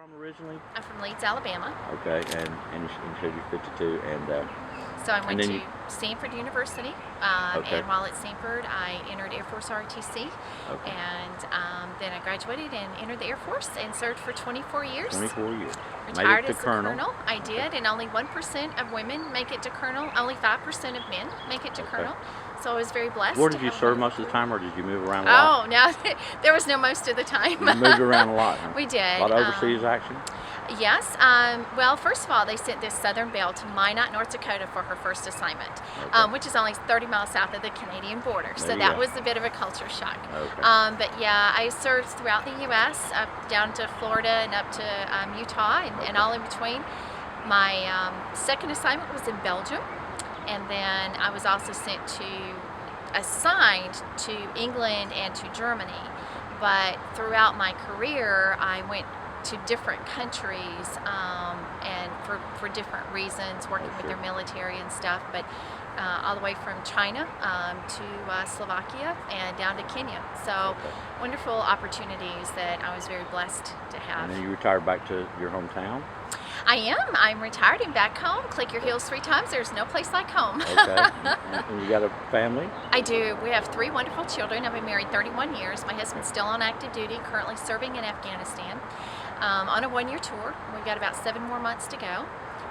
from originally? I'm from Leeds, Alabama. Okay, and you said you're 52, and So I went then to Stanford University, Okay. and while at Stanford, I entered Air Force ROTC, Okay. and then I graduated and entered the Air Force and served for 24 years. 24 years. Retired Made it as to a colonel. I did, and only 1% of women make it to colonel. Only 5% of men make it to Okay. colonel. So I was very blessed. Where to did you have serve a most of the time, or did you move around a lot? Oh, no, there was no most of the time. You moved around a lot, huh? We did. A lot of overseas action? Yes. Well, first of all, they sent this Southern Belle to Minot, North Dakota for her first assignment, Okay. which is only 30 miles south of the Canadian border. There So you that go. was a bit of a culture shock. Okay. But yeah, I served throughout the U.S., up down to Florida and up to Utah and all in between. My second assignment was in Belgium, and then I was also assigned to England and to Germany. But throughout my career, I went to different countries and for different reasons, working with their military and stuff, but all the way from China to Slovakia and down to Kenya. So wonderful opportunities that I was very blessed to have. And then you retired back to your hometown? I am. I'm retired and back home. Click your heels 3 times. There's no place like home. Okay. And you got a family? I do. We have 3 wonderful children. I've been married 31 years. My husband's still on active duty, currently serving in Afghanistan on a 1-year tour. We've got about 7 more months to go.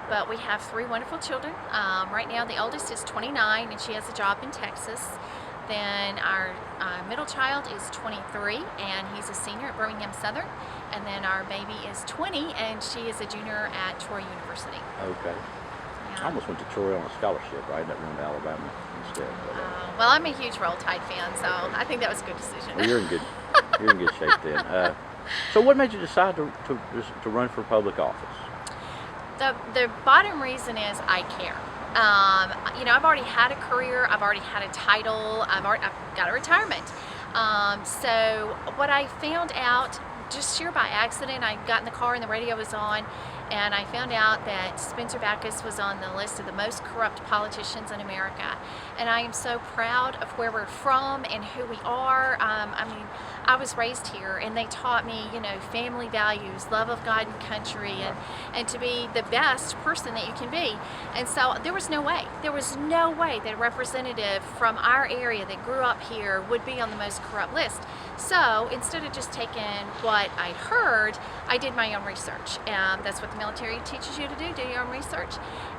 But we have 3 wonderful children. Right now, the oldest is 29, and she has a job in Texas. Then our middle child is 23, and he's a senior at Birmingham Southern. And then our baby is 20, and she is a junior at Troy University. Okay. Yeah. I almost went to Troy on a scholarship. I ended up going to Alabama instead. But, Well, I'm a huge Roll Tide fan, so I think that was a good decision. well, you're in good shape then. So what made you decide to run for public office? The bottom reason is I care. I've already had a career, I've already had a title, I've got a retirement. So what I found out just sheer by accident, I got in the car and the radio was on, and I found out that Spencer Bachus was on the list of the most corrupt politicians in America. And I am so proud of where we're from and who we are. I was raised here, and they taught me, family values, love of God and country, and to be the best person that you can be. And so there was no way that a representative from our area that grew up here would be on the most corrupt list. So instead of just taking what I'd heard, I did my own research. That's what the military teaches you to do your own research.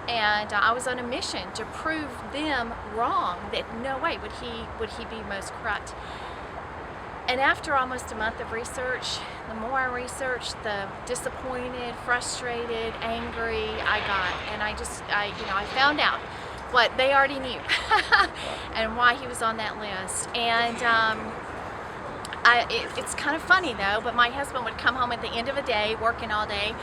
And I was on a mission to prove them wrong, that no way would he be most corrupt. And after almost a month of research, the more I researched, the disappointed, frustrated, angry I got. And I found out what they already knew and why he was on that list. And it's kind of funny though, but my husband would come home at the end of a day, working all day,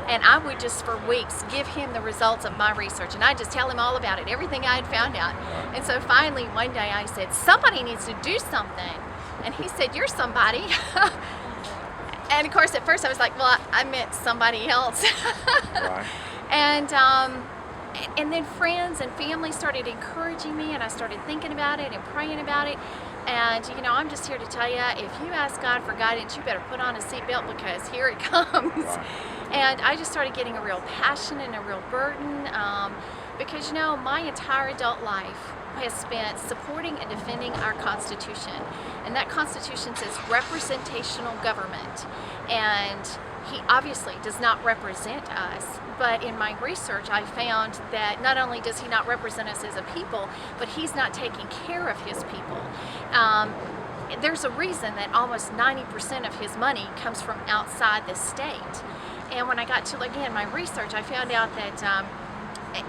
and I would just for weeks give him the results of my research, and I'd just tell him all about it, everything I had found out. And so finally one day I said, somebody needs to do something. And he said, you're somebody. And of course at first I was like, well, I meant somebody else. Right. And then friends and family started encouraging me, and I started thinking about it and praying about it. And I'm just here to tell you, if you ask God for guidance, you better put on a seatbelt, because here it comes. Right. And I just started getting a real passion and a real burden, because my entire adult life has spent supporting and defending our Constitution. And that Constitution says representational government. And he obviously does not represent us, but in my research I found that not only does he not represent us as a people, but he's not taking care of his people. There's a reason that almost 90% of his money comes from outside the state. And when I got to, again, my research, I found out that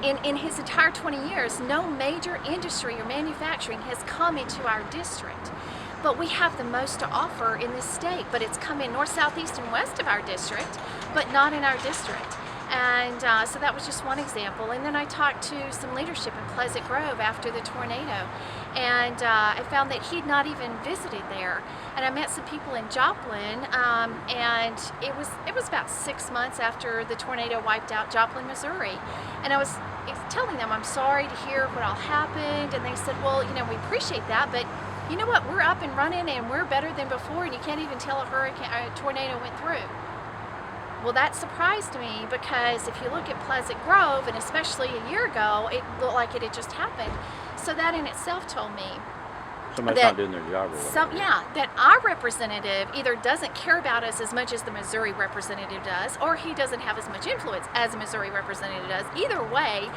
in his entire 20 years, no major industry or manufacturing has come into our district. But we have the most to offer in this state, but it's come in north, south, east, and west of our district, but not in our district. And so that was just one example. And then I talked to some leadership in Pleasant Grove after the tornado, and I found that he'd not even visited there. And I met some people in Joplin, and it was about 6 months after the tornado wiped out Joplin, Missouri. And I was telling them, I'm sorry to hear what all happened, and they said, well, we appreciate that, but you know what, we're up and running and we're better than before, and you can't even tell a tornado went through. Well, that surprised me because if you look at Pleasant Grove, and especially a year ago, it looked like it had just happened. So that in itself told me Somebody's not doing their job or whatever. that our representative either doesn't care about us as much as the Missouri representative does, or he doesn't have as much influence as the Missouri representative does. Either way,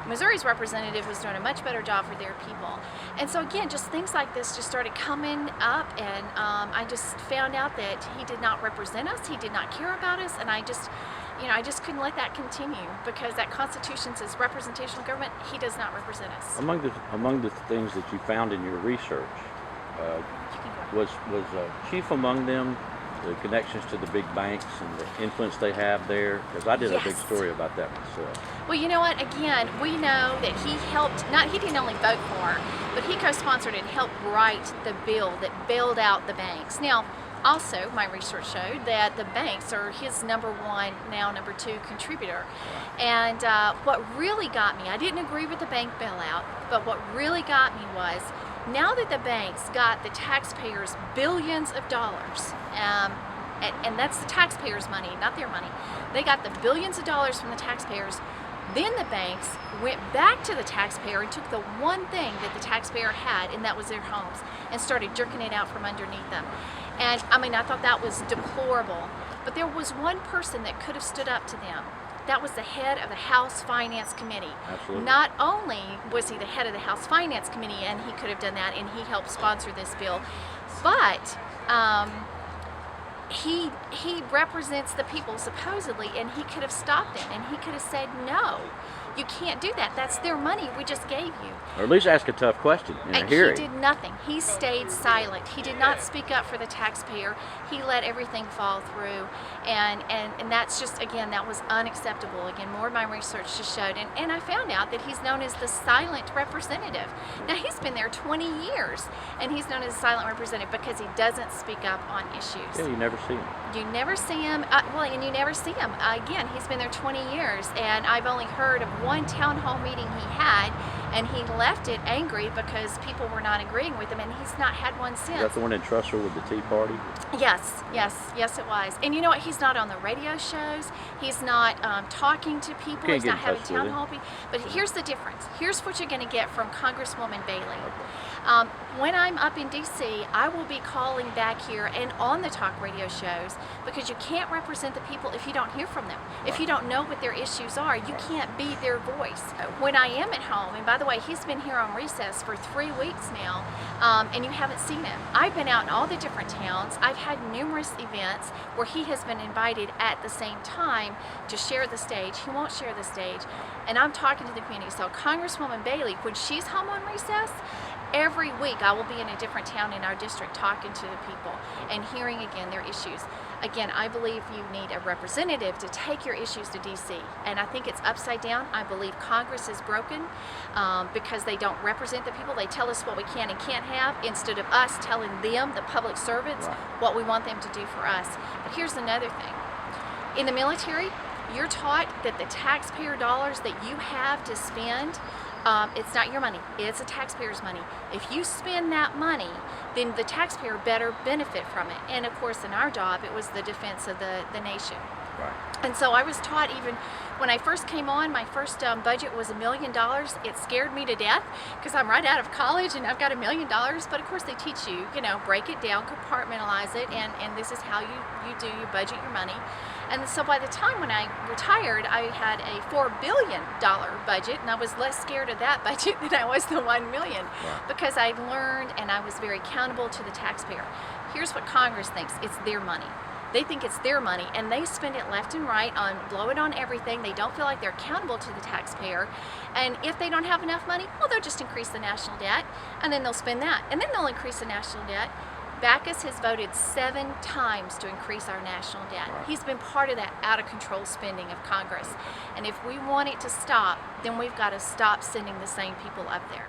Missouri's representative was doing a much better job for their people. And so again, just things like this just started coming up, and I just found out that he did not represent us, he did not care about us, and I just couldn't let that continue, because that Constitution says representational government. He does not represent us. Among the things that you found in your research, was chief among them the connections to the big banks and the influence they have there? Because I did a big story about that myself. Well, you know what? Again, we know that he helped. He didn't only vote for, but he co-sponsored and helped write the bill that bailed out the banks. Now, also, my research showed that the banks are his number one, now number two contributor. And what really got me, I didn't agree with the bank bailout, but what really got me was, now that the banks got the taxpayers billions of dollars, and that's the taxpayers' money, not their money. They got the billions of dollars from the taxpayers. Then the banks went back to the taxpayer and took the one thing that the taxpayer had, and that was their homes, and started jerking it out from underneath them. And I mean, I thought that was deplorable. But there was one person that could have stood up to them. That was the head of the House Finance Committee. Absolutely. Not only was he the head of the House Finance Committee, and he could have done that, and he helped sponsor this bill, but he represents the people supposedly, and he could have stopped them, and he could have said, no, you can't do that. That's their money we just gave you. Or at least ask a tough question in a hearing. He did nothing. He stayed silent. He did not speak up for the taxpayer. He let everything fall through. And that's just, again, that was unacceptable. Again, more of my research just showed. And I found out that he's known as the silent representative. Now, he's been there 20 years, and he's known as a silent representative because he doesn't speak up on issues. Yeah, you never see him. You never see him, and you never see him. Again, he's been there 20 years, and I've only heard of one town hall meeting he had, and he left it angry because people were not agreeing with him, and he's not had one since. Is that the one in Trussell with the Tea Party? Yes, it was. And you know what? He's not on the radio shows. He's not talking to people. He's not having town hall meetings. But here's the difference. Here's what you're going to get from Congresswoman Bailey. When I'm up in D.C., I will be calling back here and on the talk radio shows, because you can't represent the people if you don't hear from them. If you don't know what their issues are, you can't be their voice. When I am at home, and by the way, he's been here on recess for 3 weeks now, and you haven't seen him. I've been out in all the different towns. I've had numerous events where he has been invited at the same time to share the stage. He won't share the stage, and I'm talking to the community. So Congresswoman Bailey, when she's home on recess, every week I will be in a different town in our district talking to the people and hearing again their issues. Again, I believe you need a representative to take your issues to DC, and I think it's upside down. I believe Congress is broken because they don't represent the people. They tell us what we can and can't have instead of us telling them, the public servants, what we want them to do for us. But here's another thing. In the military, you're taught that the taxpayer dollars that you have to spend, it's not your money, it's a taxpayer's money. If you spend that money, then the taxpayer better benefit from it. And of course, in our job, it was the defense of the nation. Right. And so I was taught, even when I first came on, my first budget was $1 million. It scared me to death because I'm right out of college and I've got $1 million. But of course they teach you, break it down, compartmentalize it, and this is how you budget your money. And so by the time when I retired, I had a $4 billion budget, and I was less scared of that budget than I was the $1 million, because I learned and I was very accountable to the taxpayer. Here's what Congress thinks: it's their money. They think it's their money, and they spend it left and right on, blow it on everything. They don't feel like they're accountable to the taxpayer. And if they don't have enough money, well, they'll just increase the national debt, and then they'll spend that, and then they'll increase the national debt. Bachus has voted 7 times to increase our national debt. He's been part of that out-of-control spending of Congress. And if we want it to stop, then we've got to stop sending the same people up there.